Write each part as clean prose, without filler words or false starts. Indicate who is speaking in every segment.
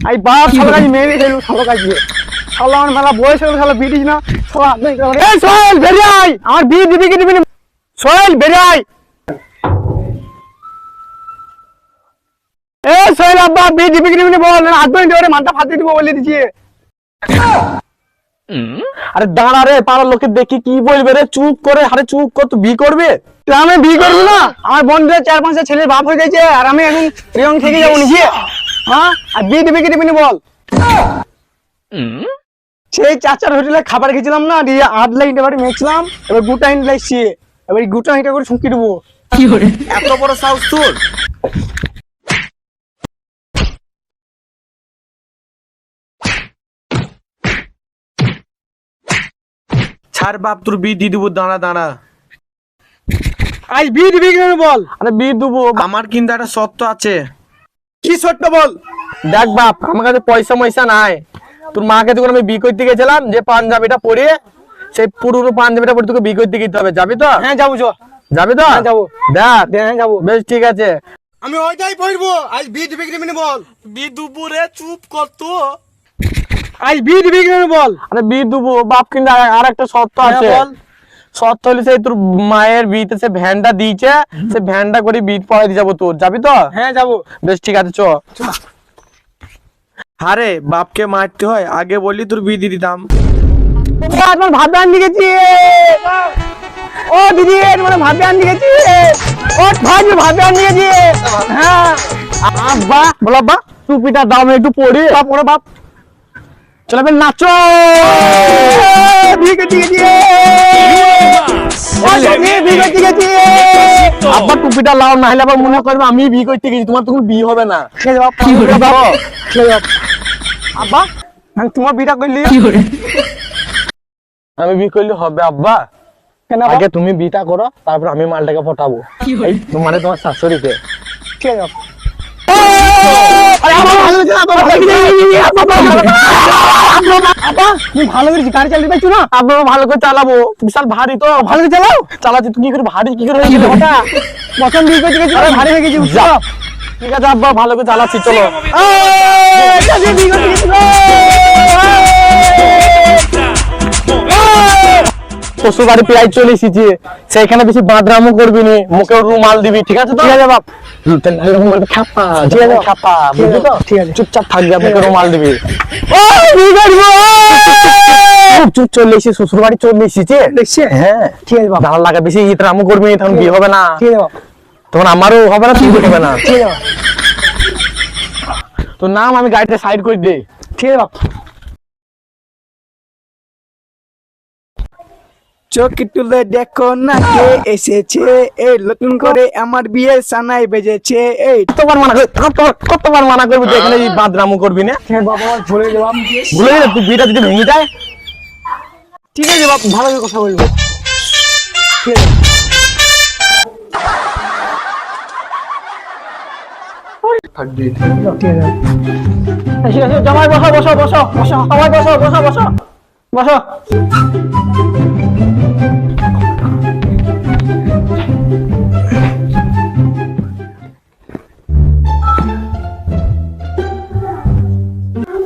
Speaker 1: এই বাপ শালা কাজ মেরে ফেলু শালা কাজ শালা আমার মেলা বয়স হলো শালা বিটিস না শালা এই সোহেল বেরিয়ে আয় আমার বিয়ে দিবি কি দিবি না সোহেল বেরিয়ে আয় এই সোহেল আব্বা বিয়ে দিবি কি দিবি না বল না আধ ঘন্টা ধরে মাথা ফাটিয়ে দিব বলে দিছি
Speaker 2: আরে দাঁড়া রে, পাড়ার লোকে দেখি কি বলবে রে, চুপ করে, আরে চুপ কর, তুই বিয়ে করবে?
Speaker 1: তুই আমি বিয়ে করবো না? আমার বন্ধুদের 4-5টা ছেলের বাপ হয়ে গেছে আর আমি এখন রিয়ং থেকে যাবো নাকি? হ্যাঁ, আর বিয়ে দিবি কি দিবি না বল? সেই চাচার হোটেলে খাবার খেয়েছিলাম না, দিয়ে 8 লাইন এবারে মেখছিলাম, এবার গোটা হিন লাইছি, এবার গোটা হিনটা করে শুকিয়ে দেবো।
Speaker 2: এত বড় সাহস তোর? ছাড় বাপ, তোর বিয়ে দিয়ে দেবো, দাঁড়া দাঁড়া।
Speaker 1: আজ বিয়ে দিবি কি বল?
Speaker 2: আরে বিয়ে দেবো, আমার কিন্তু একটা শর্ত আছে।
Speaker 1: কি শর্ত বল?
Speaker 2: দেখ বাপ, আমার কাছে পয়সা ময়সা নাই। তোর মাকে যখন আমি বিয়ে করতে গেছিলাম, যে পাঞ্জাবিটা পরে, সেই পুরনো পাঞ্জাবিটা পরে তোকে বিয়ে করতে যেতে হবে, যাবি তো?
Speaker 1: হ্যাঁ যাবো,
Speaker 2: যাবি তো?
Speaker 1: হ্যাঁ যাবো।
Speaker 2: দেখ,
Speaker 1: হ্যাঁ যাবো।
Speaker 2: বেশ ঠিক আছে।
Speaker 1: আমি ওইটাই পড়বো। আজ বিয়ে দিবি কি দিবি না বল?
Speaker 2: বিয়ে দেবো রে, চুপ কর তো।
Speaker 1: আজ বিয়ে দিবি কি বল?
Speaker 2: আরে বিয়ে দেবো বাপ, কিন্তু আর একটা শর্ত আছে।
Speaker 1: বল।
Speaker 2: শর্ত হলে সেই তোর মায়ের বিয়েতে সে ভ্যানটা দিয়েছে, সে ভ্যানটা করে বিয়ে পড়াই দিয়ে যাবো তোর, যাবি তো?
Speaker 1: হ্যাঁ যাবো।
Speaker 2: বেশ ঠিক আছে, চ। আরে বাপকে মারতে হয়, আগে বললি তোর বিয়ে দিয়ে দিতাম।
Speaker 1: তোমার ভাত আন গেছি। ও দিদি তোমার ভাত আন গেছি। ও ভাই ভাত আন গেছি। হ্যাঁ
Speaker 2: আব্বা, বল আব্বা, টুপিটা দাও, আমি একটু পড়ি।
Speaker 1: বাপ ওরে বাপ
Speaker 2: চলে বেন নাচো।
Speaker 1: বিয়ে করতে গেছি। ও দিদি বিয়ে করতে গেছি।
Speaker 2: আব্বা টুপিটা লাও, না হলে আবার মনে করবে আমি বিয়ে করতে গেছি, তোমার তখন বিয়ে হবে না।
Speaker 1: খেয়ে বাপ আব্বা আমি তোমার বিটা করলি।
Speaker 2: আমি বিয়ে করলে হবে আব্বা?
Speaker 1: কেন
Speaker 2: আগে তুমি বিটা করো, তারপর আমি মালটাকে পটাবো। এই মানে তোমার শাশুড়িকে।
Speaker 1: খেয়ে বাপ ভালো করে গাড়ি চালিয়ে পাইছো না?
Speaker 2: আব্বা ভালো করে চালাবো, বিশাল ভারী তো।
Speaker 1: ভালো করে চালাও।
Speaker 2: চালাচ্ছি, তুমি কি করে ভারী কি করে হয়ে গেলে হঠাৎ?
Speaker 1: প্রথম বিয়ে করতে গেছি ভারী হয়ে গেছি।
Speaker 2: ঠিক আছে আব্বা, ভালো করে চালাচ্ছি, চলো। শ্বশুর বাড়ি প্রায় চলে এসেছি, সেখানে বেশি বাঁদরামো করবি নি, মুখে রুমাল দিবি, ঠিক আছে তো?
Speaker 1: ঠিক আছে বাপ।
Speaker 2: খাপা, ঠিক আছে খাপা, বুঝলি তো?
Speaker 1: ঠিক আছে।
Speaker 2: চুপচাপ থাকবি, মুখে রুমাল দিবি। চুপ, চলে এসেছি, শ্বশুর বাড়ি চলে এসেছি।
Speaker 1: দেখছে?
Speaker 2: হ্যাঁ
Speaker 1: ঠিক আছে বাপ।
Speaker 2: ভালো লাগে, বেশি ইতরামো করবি নি, তখন বিয়ে হবে না।
Speaker 1: ঠিক আছে বাপ।
Speaker 2: তখন আমারও হবে না, তুই হবে না।
Speaker 1: ঠিক আছে বাপ।
Speaker 2: তোর নাম আমি গাড়িতে সাইড করে দিই।
Speaker 1: ঠিক আছে বাপ। চোখ তুলে দেখো না কে এসেছে, এই নতুন করে আমার বিয়ে সানাই বেজেছে। এই
Speaker 2: কতবার মানা করবি তুই এখানে বাদরামো করবি না?
Speaker 1: বাবা ভুলে যাবাম।
Speaker 2: ভুলে গেলে তুই বিয়েটা যদি ভেঙে যায়।
Speaker 1: ঠিক আছে বাপ, ভালো করে কথা বলবো। ঠিক আছে। ঠিক আছে জামাই বসো বসো বসো বসো, সবাই বসো বসো বসো বসো।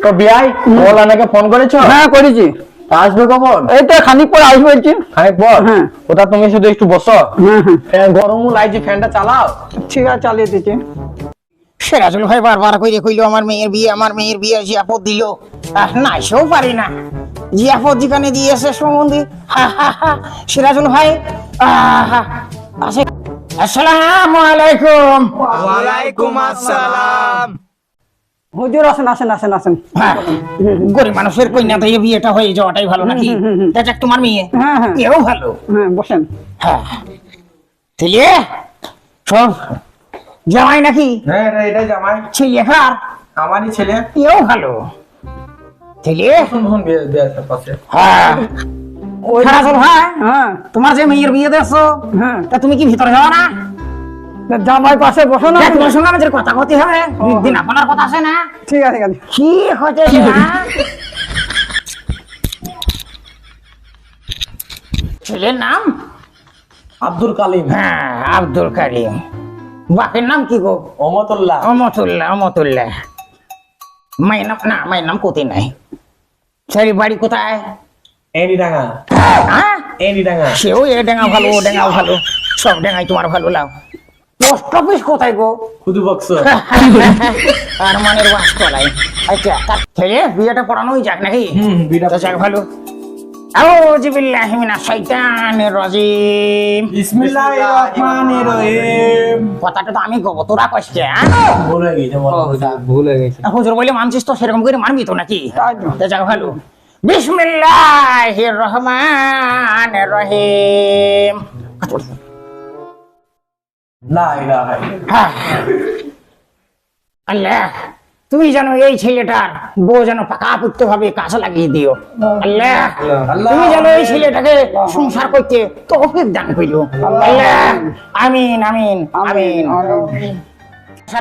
Speaker 2: তো বিয়াই ওলানাকে ফোন করেছো?
Speaker 1: হ্যাঁ করেছি।
Speaker 2: আসবে কখন?
Speaker 1: এই তো খানিক পর আসবো বলছি।
Speaker 2: খানিক পর?
Speaker 1: হ্যাঁ।
Speaker 2: ওটা তুমি শুধু একটু বসো,
Speaker 1: হ্যাঁ হ্যাঁ
Speaker 2: ফ্যান গরমও লাগছে, ফ্যানটা চালাও।
Speaker 1: ঠিক আছে চালিয়ে দিচ্ছি।
Speaker 3: সিরাজুল ভাই বারবার কইলে কইলো আমার মেয়ের বিয়ে জিয়াপত দিল, আর না সেও পারি না, জিয়াপত যেখানে দিয়েছে সম্বন্ধে। সিরাজুল ভাই আসসালামু আলাইকুম।
Speaker 2: ওয়ালাইকুম আসসালাম।
Speaker 1: হুজুর আসেন আসেন আসেন আসেন।
Speaker 3: হ্যাঁ, গরিব মানুষের কন্যা থেকে বিয়েটা হয়ে যাওয়াটাই ভালো নাকি? দেখ তোমার মেয়ে,
Speaker 1: হ্যাঁ হ্যাঁ
Speaker 3: এও ভালো।
Speaker 1: হ্যাঁ বসেন।
Speaker 3: হ্যাঁ তাহলে সব জামাই নাকি?
Speaker 2: হ্যাঁ এটাই জামাই,
Speaker 3: ছেলে কার?
Speaker 2: আমারই ছেলে।
Speaker 3: এও ভালো। তাহলে
Speaker 2: শুন বিয়ে পাশে।
Speaker 3: হ্যাঁ সিরাজুল ভাই,
Speaker 1: হ্যাঁ
Speaker 3: তোমার যে মেয়ের বিয়ে দেখছো,
Speaker 1: হ্যাঁ
Speaker 3: তা তুমি কি ভিতরে যাও না?
Speaker 1: জামাই পাশে বসো না।
Speaker 3: দেখ, তোমার সঙ্গে আমাদের কথা কতি হবে, দিন আপনার কথা আছে না?
Speaker 1: ঠিক আছে ঠিক আছে।
Speaker 3: কি হচ্ছে ছেলের নাম?
Speaker 2: আব্দুল কালিম।
Speaker 3: হ্যাঁ আব্দুল কারিম। বাপের নাম কি গো?
Speaker 2: অমতুল্লাহ।
Speaker 3: অমতুল্লাহ। অমতুল্লাহ মায়ের নাম না, মায়ের নাম কোথায় নাই। সেই বাড়ি কোথায়?
Speaker 2: এনি ডাঙ্গা,
Speaker 3: হ্যাঁ,
Speaker 2: এনি ডাঙ্গা।
Speaker 3: সেও এ ডেঙ্গা ভালো, ও ডেঙ্গাও ভালো, সব ডেঙ্গাই তোমার ভালো লাও। পোস্ট অফিস কোথায় গো?
Speaker 2: খুদু বক্স।
Speaker 3: আর মানের বাস তলায়। আচ্ছা, তার ছেলে বিয়েটা পড়ানোই যাক নাকি?
Speaker 2: বিটা
Speaker 3: তো যাক ভালো। আউযু বিল্লাহি মিনাশ শাইতানির রাজিম।
Speaker 2: বিসমিল্লাহির রহমানির রহিম।
Speaker 3: কথাটা তো আমি কব, তোরা কইছিস হ্যাঁ?
Speaker 2: ভুল হয়ে গেছে,
Speaker 1: ভুল হয়ে গেছে।
Speaker 3: হুজুর বলে মানছিস তো সেরকম করে মানবি তো নাকি? তো যাক ভালো। বিসমিল্লাহির রহমানির রহিম।
Speaker 2: লা ইলাহা ইল্লাল্লাহ।
Speaker 3: হ্যাঁ। আল্লাহ, তুমি জানো এই ছেলেটার বউ যেন পাকাপোক্ত ভাবে কাজে লাগিয়ে দিও। আল্লাহ, তুমি জানো এই ছেলেটাকে সংসার করতে তৌফিক দান করিও। আল্লাহ, আমিন আমিন আমিন।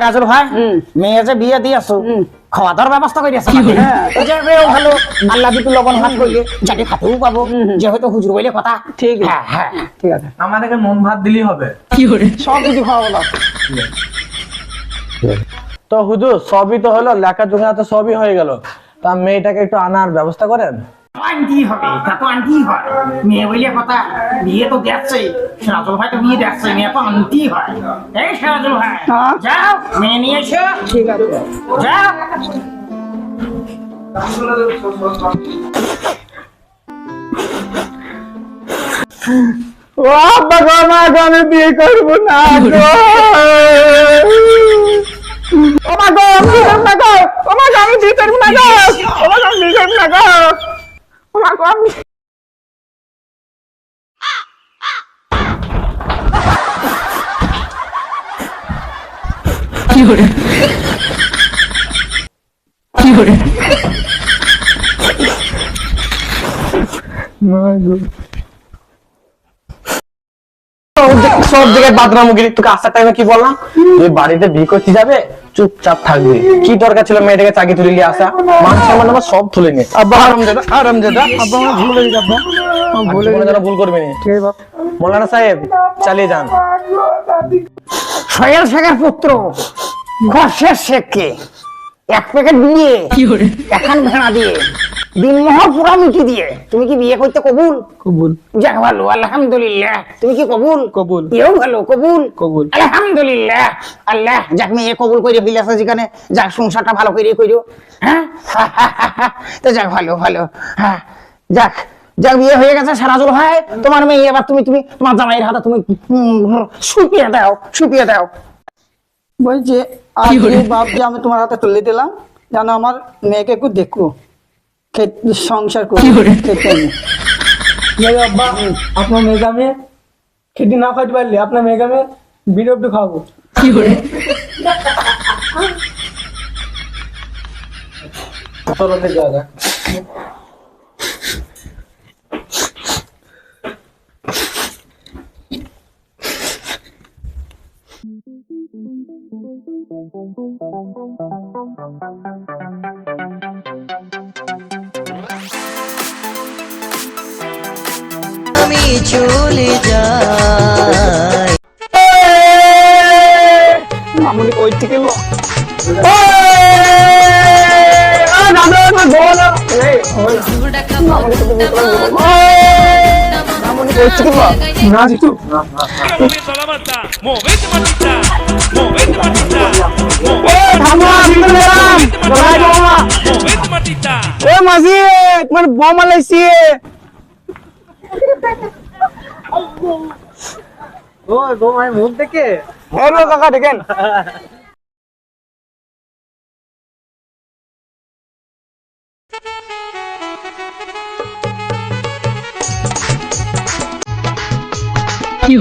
Speaker 3: রাজুল ভাই, মেয়ে যে বিয়ে দিয়েছো, খাওয়া দাওয়ার ব্যবস্থা করে দিয়েছো? ভালো, আল্লাহ দিকে লবণ ভাত করলে যাকে খাতেও পাবো, যেহেতু হুজুর বলে কথা।
Speaker 1: ঠিক আছে,
Speaker 3: হ্যাঁ হ্যাঁ,
Speaker 1: ঠিক আছে।
Speaker 2: আমাদেরকে নুন ভাত দিলেই হবে।
Speaker 1: সব কিছু খাওয়া দাও।
Speaker 2: তো হুজুর সবই তো হলো, লেখাজোখা তো সবই হয়ে গেল, তা মেয়েটাকে একটু আনার ব্যবস্থা করেন।
Speaker 3: আনতেই হবে, তা তো আনতেই হয়। মেয়ে বলে কথা, বিয়ে তো দেখছে, সিরাজুল ভাই তো বিয়ে দেখছে, মেয়ে তো আনতেই হয়। এই সিরাজুল ভাই,
Speaker 1: হ্যাঁ?
Speaker 3: যাও মেয়ে নিয়ে এসো।
Speaker 1: ঠিক আছে।
Speaker 3: যাও।
Speaker 1: ও আব্বা গো, মা গো, আমি বিয়ে করবো না গো। ও মা গো, আমি বিয়ে করবো না গো। ও মা গো, আমি বিয়ে করবো না গো। ও মা গো, আমি বিয়ে করবো না গো। ও মা গো, আমি
Speaker 2: সব জায়গায় বাদরামুগিরি। তোকে আসার টাইমে কি বললাম, তুই বাড়িতে বিয়ে করতে যাবে, চুপচাপ থাকবি। কি দরকার ছিল মেয়েটাকে চাকরি তুলে নিয়ে আসা? মান সম্মান আমার সব তুলে নিয়ে। আব্বা আরামজাদা, আরামজাদা।
Speaker 1: আব্বা আমার ভুল হয়ে যাবে। আমার ভুল হয়ে
Speaker 2: যেন ভুল করবি না।
Speaker 1: ঠিক আছে বাপ।
Speaker 2: মৌলানা সাহেব চালিয়ে যান।
Speaker 3: সয়াল শেখের পুত্র ঘষের শেখকে এক প্যাকেট দিয়ে, এখন ভেড়া দিয়ে, দিনমোহর পুরা মিটি দিয়ে তুমি কি বিয়ে করতে কবুল?
Speaker 1: কবুল।
Speaker 3: যাক ভালো, আলহামদুলিল্লাহ। তুমি কি কবুল?
Speaker 1: কবুল।
Speaker 3: এও ভালো, কবুল
Speaker 1: কবুল।
Speaker 3: আলহামদুলিল্লাহ। আল্লাহ যাক মেয়ে কবুল করে ফেলেছে, যেখানে যাক সংসারটা ভালো করে করিও। হ্যাঁ, তো যাক ভালো ভালো। হ্যাঁ, যাক যাক বিয়ে হয়ে গেছে। সারাজুল ভাই, তোমার মেয়ে এবার তুমি তুমি তোমার জামাইয়ের হাতে তুমি সুপিয়ে দাও, সুপিয়ে দাও।
Speaker 1: বলছি আজকে বাপ যে আমি তোমার হাতে তুলে দিলাম, যেন আমার মেয়েকে একটু দেখো, সংসার করি খেতে নেই। আব্বা, আপনার মেয়েকে আমি খেতে না খাইতে পারলে আপনার মেয়েকে আমি বিড়ে একটু খাবো।
Speaker 4: আমি চলে যাই।
Speaker 1: মামুনি কই থেকে এলো? মাসি তোমার বোমা লাইছি।
Speaker 2: ও তোমার মুখ দেখে
Speaker 1: হ্যালো কাকা, দেখেন
Speaker 4: কি